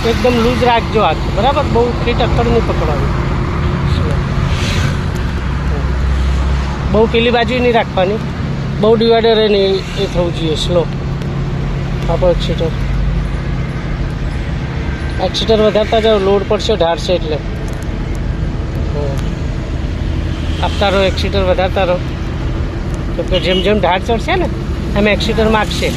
एकदम लूज રાખજો હાથ બરાબર બહુ ફીટ અક્કડ નહીં પકડવાની બહુ પેલી બાજુ નહીં રાખવાની બહુ ડિવાઈડર નહીં એ થવું જોઈએ સ્લો આપો એક્સિટર વધારતા જાઓ લોડ પડશે ઢાળશે એટલે આપતા રહો એક્સિટર વધારતા રહો કેમ કે જેમ જેમ ઢાળ ચડશે ને એમ એક્સિટર માગશે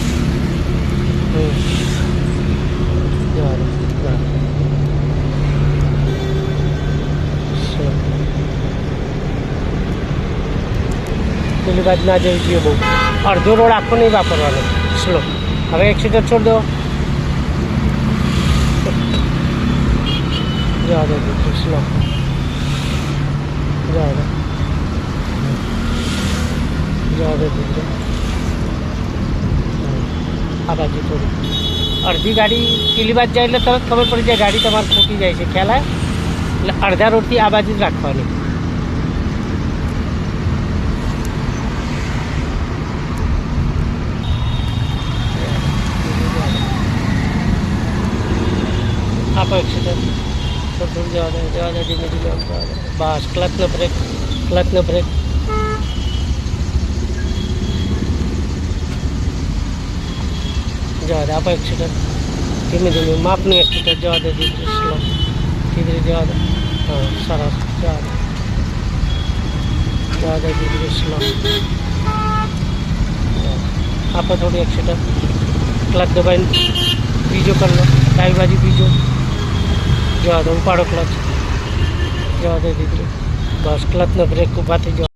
પેલી બાજુ ના જવી જોઈએ બહુ અડધો રોડ આખો નહીં વાપરવાનો સ્લો હવે એક્સિટર છોડ દો જવા દો સ્લો જવા દો જવા દો આ બાજુ થોડી અડધી ગાડી પેલી બાજુ જાય એટલે તરત ખબર પડી જાય ગાડી તમારે ખોટી જાય છે ખ્યાલ આવે એટલે અડધા રોડથી આ બાજુ જ રાખવાની આપો એક્સિટર થોડું જવા દે ધીમે ધીમે આમ જવા દે બસ ક્લચનો બ્રેક જવા દે આપો એક્સિટર ધીમે ધીમે માપનું એક્સિટર જવા દે ધીરે સ્લો ધીરે જવા દે હા સરસ જવા દે ધીરે સ્લો આપો થોડું એક્સિટર ક્લચ દબાઈને બીજો કરી લો ડાબી બાજુ બીજો જવા દો ઉપાડો ક્લચ જવા દે દીકરી બસ ક્લચનો બ્રેક ઊભા થઈ જવા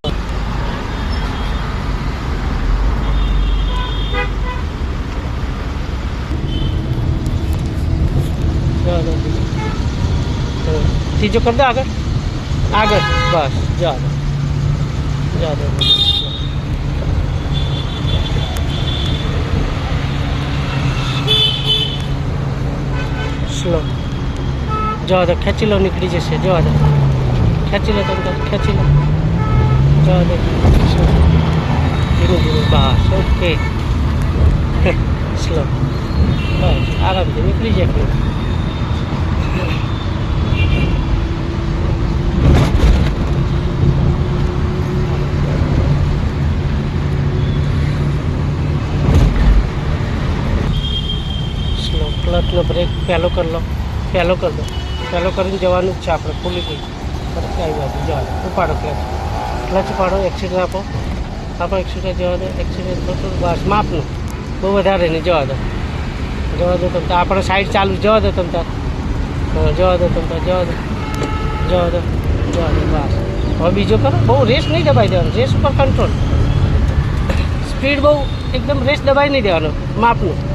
જવા દો ત્રીજો કરી દો આગળ બસ જવા દો સ્લો જવા દો ખેંચી લો નીકળી જશે જવા દો ખેંચી લો તમે ખેંચી લો જવા દો ધીમે ધીમે બસ ઓકે સ્લો બસ આરામથી નીકળી જાય સ્લો ક્લચનો બ્રેક પહેલો કરી લો પહેલો કરીને જવાનું જ છે આપણે ખુલી ગઈ ફરક આવી બાજુ જવા દે ઉપાડો ક્લચ ઉપાડો એક્સિટર આપો એક્સિટર જવા દે એક્સિટર થોડું બસ માપનું બહુ વધારે નહીં જવા દો તમે આપણે સાઈડ ચાલુ જવા દો તમે જવા દો બસ હવે બીજો કરો બહુ રેસ નહીં દબાઈ દેવાનો રેસ ઉપર કંટ્રોલ સ્પીડ બહુ એકદમ રેસ દબાઈ નહીં દેવાનો માપનું